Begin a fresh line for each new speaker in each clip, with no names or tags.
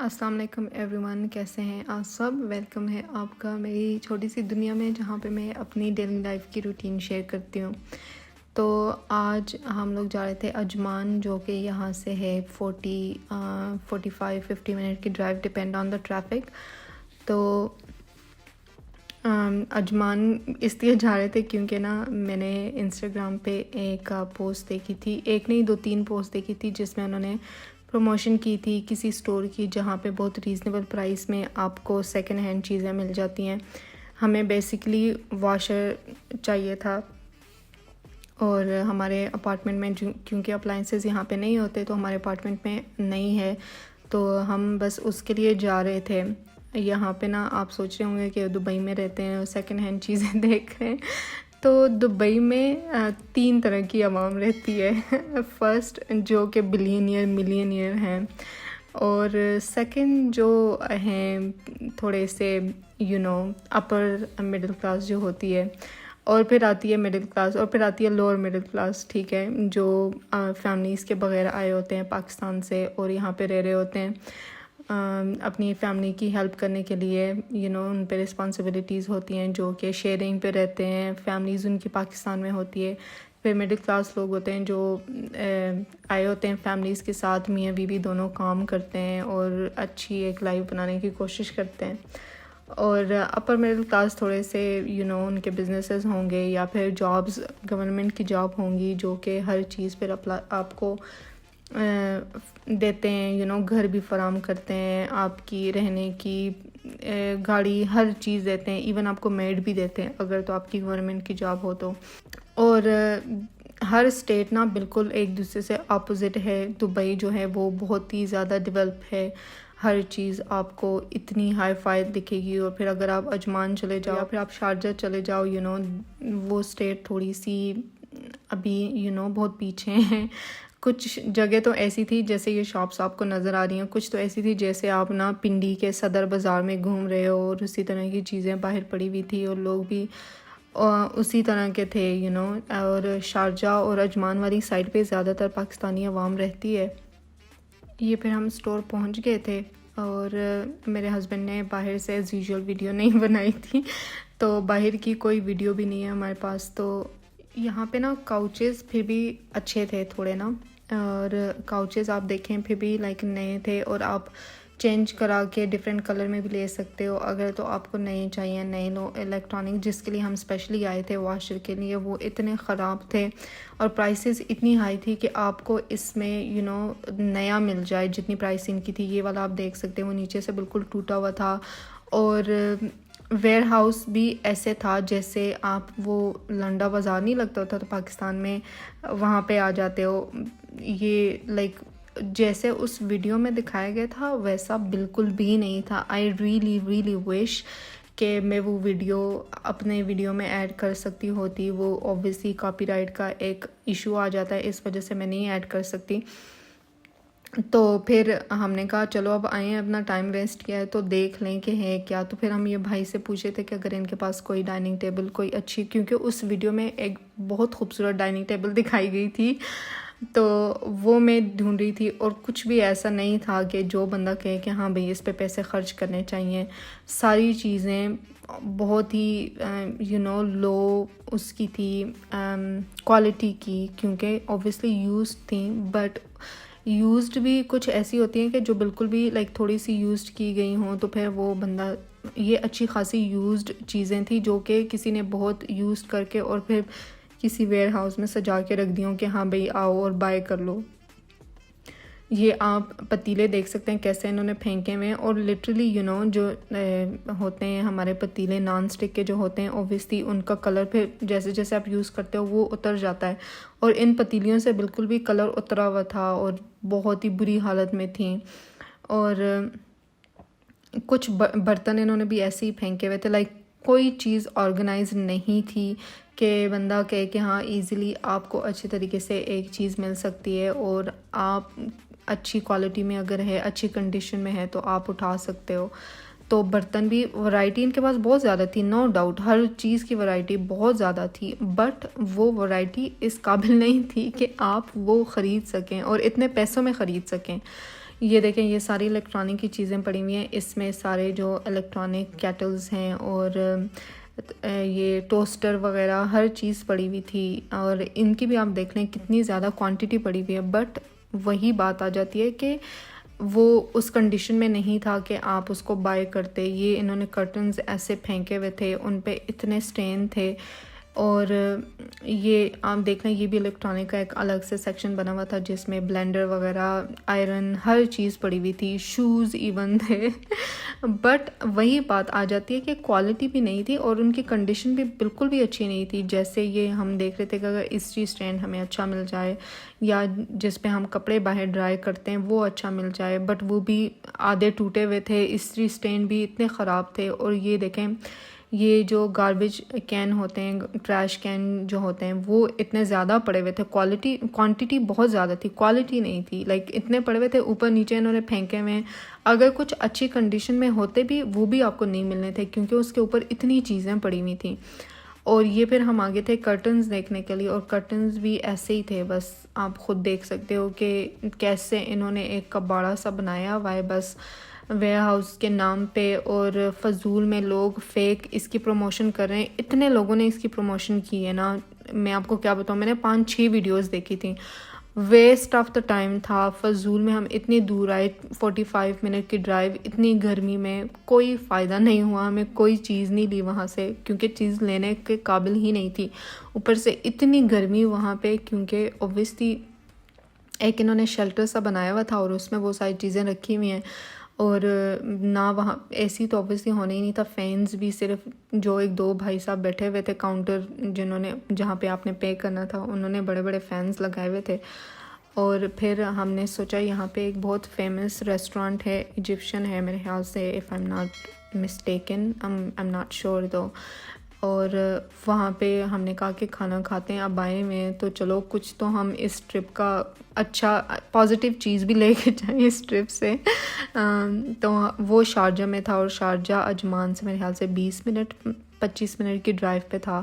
السلام علیکم every one, کیسے ہیں آپ سب؟ ویلکم ہے آپ کا میری چھوٹی سی دنیا میں، جہاں پہ میں اپنی ڈیلی لائف کی روٹین شیئر کرتی ہوں۔ تو آج ہم لوگ جا رہے تھے عجمان، جو کہ یہاں سے ہے 45-50 منٹ کی drive, depend on the traffic. تو عجمان اس لیے جا رہے تھے کیونکہ میں نے انسٹاگرام پہ ایک پوسٹ دیکھی تھی، ایک نہیں 2-3 پوسٹ دیکھی تھی، جس میں انہوں نے پروموشن کی تھی کسی اسٹور کی، جہاں پہ بہت ریزنیبل پرائس میں آپ کو سیکنڈ ہینڈ چیزیں مل جاتی ہیں۔ ہمیں بیسیکلی واشر چاہیے تھا، اور ہمارے اپارٹمنٹ میں کیونکہ اپلائنسز یہاں پہ نہیں ہوتے، تو ہمارے اپارٹمنٹ میں نہیں ہے، تو ہم بس اس کے لیے جا رہے تھے۔ یہاں پہ آپ سوچ رہے ہوں گے کہ دبئی میں رہتے ہیں اور سیکنڈ ہینڈ چیزیں دیکھ رہے ہیں، تو دبئی میں 3 طرح کی عوام رہتی ہے۔ فرسٹ جو کہ بلینئر ملینئر ہیں، اور سیکنڈ جو ہیں تھوڑے سے اپر مڈل کلاس جو ہوتی ہے، اور پھر آتی ہے مڈل کلاس، اور پھر آتی ہے لوور مڈل کلاس، ٹھیک ہے، جو فیملیز کے بغیر آئے ہوتے ہیں پاکستان سے اور یہاں پہ رہ رہے ہوتے ہیں اپنی فیملی کی ہیلپ کرنے کے لیے۔ ان پہ رسپانسبلٹیز ہوتی ہیں، جو کہ شیئرنگ پہ رہتے ہیں، فیملیز ان کی پاکستان میں ہوتی ہے۔ پھر مڈل کلاس لوگ ہوتے ہیں جو آئے ہوتے ہیں فیملیز کے ساتھ، میاں بیوی دونوں کام کرتے ہیں اور اچھی ایک لائف بنانے کی کوشش کرتے ہیں۔ اور اپر مڈل کلاس تھوڑے سے ان کے بزنسز ہوں گے، یا پھر جابز، گورنمنٹ کی جاب ہوں گی، جو کہ ہر چیز پہ آپ کو دیتے ہیں، گھر بھی فراہم کرتے ہیں، آپ کی رہنے کی گاڑی، ہر چیز دیتے ہیں، ایون آپ کو میڈ بھی دیتے ہیں اگر تو آپ کی گورنمنٹ کی جاب ہو تو۔ اور ہر اسٹیٹ بالکل ایک دوسرے سے اپوزٹ ہے۔ دبئی جو ہے وہ بہت ہی زیادہ ڈیولپ ہے، ہر چیز آپ کو اتنی ہائی فائی دکھے گی۔ اور پھر اگر آپ عجمان چلے جاؤ یا پھر آپ شارجہ چلے جاؤ، وہ اسٹیٹ تھوڑی سی ابھی بہت پیچھے ہیں۔ کچھ جگہ تو ایسی تھی جیسے یہ شاپس آپ کو نظر آ رہی ہیں، کچھ تو ایسی تھی جیسے آپ پنڈی کے صدر بازار میں گھوم رہے ہو، اور اسی طرح کی چیزیں باہر پڑی ہوئی تھی، اور لوگ بھی اسی طرح کے تھے اور شارجہ اور عجمان والی سائڈ پہ زیادہ تر پاکستانی عوام رہتی ہے۔ یہ پھر ہم اسٹور پہنچ گئے تھے، اور میرے ہسبینڈ نے باہر سے ایز یوزول ویڈیو نہیں بنائی تھی، تو باہر کی کوئی ویڈیو بھی نہیں ہے ہمارے پاس۔ تو یہاں پہ کاؤچز پھر بھی اچھے تھے تھوڑے اور کاؤچز آپ دیکھیں پھر بھی نئے تھے، اور آپ چینج کرا کے ڈفرینٹ کلر میں بھی لے سکتے ہو اگر تو آپ کو نئے چاہیے، نئے لو الیکٹرانک، جس کے لیے ہم اسپیشلی آئے تھے واشر کے لیے، وہ اتنے خراب تھے اور پرائسز اتنی ہائی تھی کہ آپ کو اس میں نیا مل جائے جتنی پرائس ان کی تھی۔ یہ والا آپ دیکھ سکتے ہیں، وہ نیچے سے بالکل ٹوٹا ہوا تھا، اور ویئر ہاؤس بھی ایسے تھا جیسے آپ وہ لنڈا بازار نہیں لگتا ہوتا تو پاکستان میں، وہاں پہ آ جاتے ہو۔ یہ جیسے اس ویڈیو میں دکھایا گیا تھا ویسا بالکل بھی نہیں تھا۔ آئی ریئلی وش کہ میں وہ ویڈیو اپنے ویڈیو میں ایڈ کر سکتی ہوتی، وہ اوبویسلی کاپی رائٹ کا ایک ایشو آ جاتا ہے، اس وجہ سے میں نہیں ایڈ کر سکتی۔ تو پھر ہم نے کہا چلو اب آئیں، اپنا ٹائم ویسٹ کیا ہے تو دیکھ لیں کہ ہے کیا۔ تو پھر ہم یہ بھائی سے پوچھے تھے کہ اگر ان کے پاس کوئی ڈائننگ ٹیبل کوئی اچھی، کیونکہ اس ویڈیو میں ایک بہت خوبصورت ڈائننگ ٹیبل دکھائی گئی تھی، تو وہ میں ڈھونڈ رہی تھی، اور کچھ بھی ایسا نہیں تھا کہ جو بندہ کہے کہ ہاں بھئی اس پہ پیسے خرچ کرنے چاہیے۔ ساری چیزیں بہت ہی لو اس کی تھی کوالٹی کی، کیونکہ اوبویسلی یوزڈ تھیں، بٹ یوزڈ بھی کچھ ایسی ہوتی ہیں کہ جو بالکل بھی تھوڑی سی یوزڈ کی گئی ہوں، تو پھر وہ بندہ، یہ اچھی خاصی یوزڈ چیزیں تھیں جو کہ کسی نے بہت یوزڈ کر کے اور پھر کسی ویئر ہاؤس میں سجا کے رکھ دی ہوں کہ ہاں بھئی آؤ اور بائی کر لو۔ یہ آپ پتیلے دیکھ سکتے ہیں کیسے انہوں نے پھینکے ہوئے ہیں، اور لٹرلی جو ہوتے ہیں ہمارے پتیلے نان اسٹک کے جو ہوتے ہیں، اوبویسلی ان کا کلر پھر جیسے جیسے آپ یوز کرتے ہو وہ اتر جاتا ہے، اور ان پتیلیوں سے بالکل بھی کلر اترا ہوا تھا اور بہت ہی بری حالت میں تھیں۔ اور کچھ برتن انہوں نے بھی ایسے ہی پھینکے ہوئے تھے، کوئی چیز آرگنائز نہیں تھی کہ بندہ کہے کہ ہاں ایزیلی آپ کو اچھے طریقے سے ایک چیز مل سکتی ہے، اور آپ اچھی کوالٹی میں اگر ہے، اچھی کنڈیشن میں ہے تو آپ اٹھا سکتے ہو۔ تو برتن بھی ورائٹی ان کے پاس بہت زیادہ تھی، نو ڈاؤٹ ہر چیز کی ورائٹی بہت زیادہ تھی، بٹ وہ ورائٹی اس قابل نہیں تھی کہ آپ وہ خرید سکیں اور اتنے پیسوں میں خرید سکیں۔ یہ دیکھیں یہ ساری الیکٹرانک کی چیزیں پڑی ہوئی ہیں، اس میں سارے جو الیکٹرانک کیٹلز ہیں اور یہ ٹوسٹر وغیرہ ہر چیز پڑی ہوئی تھی، اور ان کی بھی آپ دیکھ لیں کتنی زیادہ کوانٹٹی پڑی ہوئی ہے، بٹ وہی بات آ جاتی ہے کہ وہ اس کنڈیشن میں نہیں تھا کہ آپ اس کو بائی کرتے. یہ انہوں نے کرٹنز ایسے پھینکے ہوئے تھے، ان پہ اتنے سٹین تھے. اور یہ آپ دیکھ لیں یہ بھی الیکٹرانک کا ایک الگ سے سیکشن بنا ہوا تھا جس میں بلینڈر وغیرہ، آئرن، ہر چیز پڑی ہوئی تھی، شوز ایون تھے. بٹ وہی بات آ جاتی ہے کہ کوالٹی بھی نہیں تھی اور ان کی کنڈیشن بھی بالکل بھی اچھی نہیں تھی. جیسے یہ ہم دیکھ رہے تھے کہ اگر استری اسٹینڈ ہمیں اچھا مل جائے یا جس پہ ہم کپڑے باہر ڈرائی کرتے ہیں وہ اچھا مل جائے، بٹ وہ بھی آدھے ٹوٹے ہوئے تھے. استری اسٹینڈ بھی اتنے خراب تھے. اور یہ دیکھیں یہ جو گاربیج کین ہوتے ہیں، ٹریش کین جو ہوتے ہیں، وہ اتنے زیادہ پڑے ہوئے تھے. کوانٹٹی بہت زیادہ تھی، کوالٹی نہیں تھی. لائک اتنے پڑے ہوئے تھے، اوپر نیچے انہوں نے پھینکے ہوئے ہیں. اگر کچھ اچھی کنڈیشن میں ہوتے بھی وہ بھی آپ کو نہیں ملنے تھے کیونکہ اس کے اوپر اتنی چیزیں پڑی ہوئی تھیں. اور یہ پھر ہم آگے تھے کرٹنز دیکھنے کے لیے، اور کرٹنز بھی ایسے ہی تھے. بس آپ خود دیکھ سکتے ہو کہ کیسے انہوں نے ایک کباڑا سا بنایا ہوا ہے بس ویئر ہاؤس کے نام پہ، اور فضول میں لوگ فیک اس کی پروموشن کر رہے ہیں. اتنے لوگوں نے اس کی پروموشن کی ہے نا، میں آپ کو کیا بتاؤں. میں نے 5-6 ویڈیوز دیکھی تھیں. ویسٹ آف دا ٹائم تھا، فضول میں. ہم اتنی دور آئے، 45 منٹ کی ڈرائیو، اتنی گرمی میں کوئی فائدہ نہیں ہوا. ہمیں کوئی چیز نہیں لی وہاں سے کیونکہ چیز لینے کے قابل ہی نہیں تھی. اوپر سے اتنی گرمی وہاں پہ، کیونکہ اوبویسلی ایک انہوں نے شیلٹر سا بنایا ہوا تھا اور اس میں وہ ساری چیزیں رکھی ہوئی ہیں. اور نہ وہاں اے سی تو اوبویسلی ہونا ہی نہیں تھا. فینز بھی صرف جو 1-2 بھائی صاحب بیٹھے ہوئے تھے کاؤنٹر جنہوں نے جہاں پہ آپ نے پے کرنا تھا، انہوں نے بڑے بڑے فینز لگائے ہوئے تھے. اور پھر ہم نے سوچا یہاں پہ ایک بہت فیمس ریسٹورانٹ ہے، ایجپشن ہے میرے خیال سے، if I am not mistaken, I am not sure though. اور وہاں پہ ہم نے کہا کہ کھانا کھاتے ہیں، اب آئے ہوئے ہیں تو چلو کچھ تو ہم اس ٹرپ کا اچھا پازیٹیو چیز بھی لے کے جائیں اس ٹرپ سے. تو وہ شارجہ میں تھا، اور شارجہ عجمان سے میرے خیال سے 25 منٹ کی ڈرائیو پہ تھا.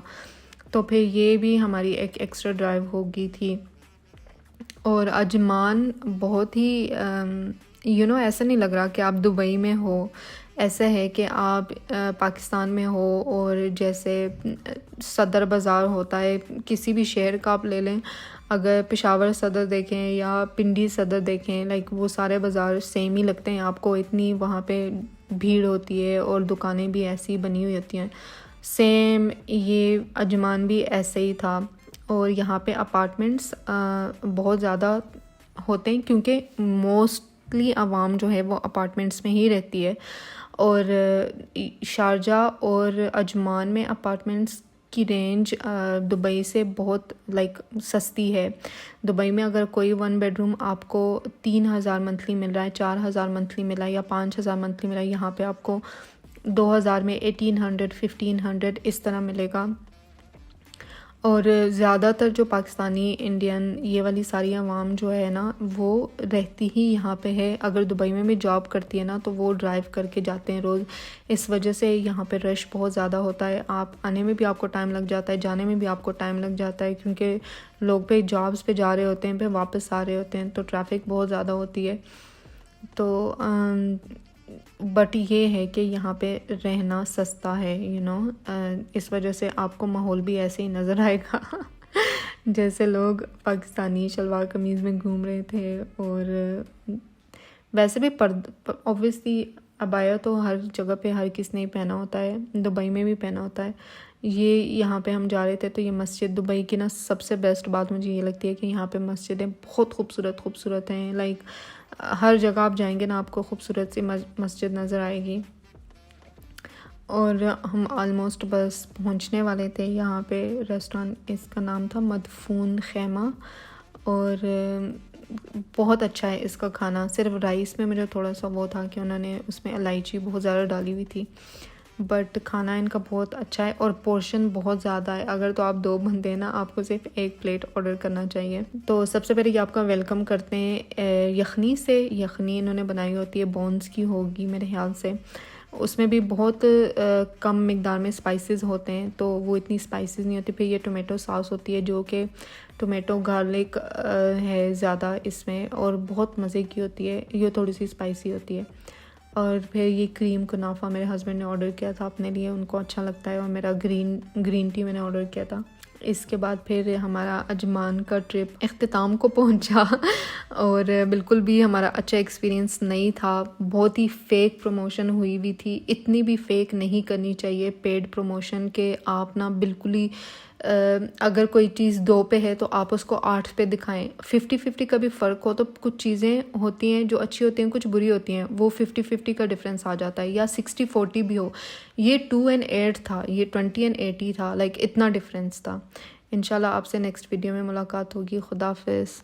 تو پھر یہ بھی ہماری ایک ایکسٹرا ڈرائیو ہو گئی تھی. اور عجمان بہت ہی ایسا نہیں لگ رہا کہ آپ دبئی میں ہو، ایسا ہے کہ آپ پاکستان میں ہو. اور جیسے صدر بازار ہوتا ہے کسی بھی شہر کا آپ لے لیں، اگر پشاور صدر دیکھیں یا پنڈی صدر دیکھیں، لائک وہ سارے بازار سیم ہی لگتے ہیں آپ کو. اتنی وہاں پہ بھیڑ ہوتی ہے اور دکانیں بھی ایسی بنی ہوئی ہوتی ہیں. سیم یہ عجمان بھی ایسے ہی تھا. اور یہاں پہ اپارٹمنٹس بہت زیادہ ہوتے ہیں کیونکہ موسٹلی عوام جو ہے وہ اپارٹمنٹس میں ہی رہتی ہے. اور شارجہ اور عجمان میں اپارٹمنٹس کی رینج دبئی سے بہت سستی ہے. دبئی میں اگر کوئی 1 بیڈروم آپ کو 3,000 منتھلی مل رہا ہے، 4,000 منتھلی ملا ہے یا 5,000 منتھلی ملا ہے، یہاں پہ آپ کو 2,000 میں 1,800 1,500 اس طرح ملے گا. اور زیادہ تر جو پاکستانی، انڈین، یہ والی ساری عوام جو ہے نا وہ رہتی ہی یہاں پہ ہے. اگر دبئی میں بھی جاب کرتی ہے نا تو وہ ڈرائیو کر کے جاتے ہیں روز. اس وجہ سے یہاں پہ رش بہت زیادہ ہوتا ہے. آپ آنے میں بھی آپ کو ٹائم لگ جاتا ہے، جانے میں بھی آپ کو ٹائم لگ جاتا ہے کیونکہ لوگ پہ جابس پہ جا رہے ہوتے ہیں، پھر واپس آ رہے ہوتے ہیں، تو ٹریفک بہت زیادہ ہوتی ہے. تو بٹ یہ ہے کہ یہاں پہ رہنا سستا ہے اس وجہ سے آپ کو ماحول بھی ایسے ہی نظر آئے گا جیسے لوگ پاکستانی شلوار قمیض میں گھوم رہے تھے. اور ویسے بھی اوبویسلی عبایا تو ہر جگہ پہ ہر کس نے پہنا ہوتا ہے، دبئی میں بھی پہنا ہوتا ہے. یہ یہاں پہ ہم جا رہے تھے تو یہ مسجد دبئی کی نا سب سے بیسٹ بات مجھے یہ لگتی ہے کہ یہاں پہ مسجدیں بہت خوبصورت ہیں. لائک ہر جگہ آپ جائیں گے نا آپ کو خوبصورت سی مسجد نظر آئے گی. اور ہم آلموسٹ بس پہنچنے والے تھے. یہاں پہ ریسٹورانٹ، اس کا نام تھا مدفون خیمہ، اور بہت اچھا ہے اس کا کھانا. صرف رائس میں مجھے تھوڑا سا وہ تھا کہ انہوں نے اس میں الائچی بہت زیادہ ڈالی ہوئی تھی. بٹ کھانا ان کا بہت اچھا ہے اور پورشن بہت زیادہ ہے. اگر تو آپ 2 بندے نا آپ کو صرف 1 پلیٹ آرڈر کرنا چاہیے. تو سب سے پہلے یہ آپ کا ویلکم کرتے ہیں یخنی سے. یخنی انہوں نے بنائی ہوتی ہے بونس کی ہوگی میرے خیال سے. اس میں بھی بہت کم مقدار میں اسپائسیز ہوتے ہیں تو وہ اتنی اسپائسیز نہیں ہوتی. پھر یہ ٹومیٹو ساس ہوتی ہے جو کہ ٹومیٹو گارلک ہے زیادہ اس میں اور بہت مزے کی ہوتی ہے. یہ تھوڑی سی اسپائسی ہوتی ہے. اور پھر یہ کریم کنافہ میرے ہسبینڈ نے آرڈر کیا تھا اپنے لیے, ان کو اچھا لگتا ہے. اور میرا گرین ٹی میں نے آرڈر کیا تھا. اس کے بعد پھر ہمارا عجمان کا ٹرپ اختتام کو پہنچا اور بالکل بھی ہمارا اچھا ایکسپیرینس نہیں تھا. بہت ہی فیک پروموشن ہوئی ہوئی تھی. اتنی بھی فیک نہیں کرنی چاہیے پیڈ پروموشن کے. آپ نا بالکل ہی اگر کوئی چیز 2 پہ ہے تو آپ اس کو 8 پہ دکھائیں. 50-50 کا بھی فرق ہو تو کچھ چیزیں ہوتی ہیں جو اچھی ہوتی ہیں کچھ بری ہوتی ہیں, وہ 50-50 کا ڈفرینس آ جاتا ہے. یا 60-40 بھی ہو. یہ 2 and 8 تھا, یہ 20 and 80 تھا. اتنا ڈفرینس تھا. انشاءاللہ آپ سے نیکسٹ ویڈیو میں ملاقات ہوگی. خدا حافظ.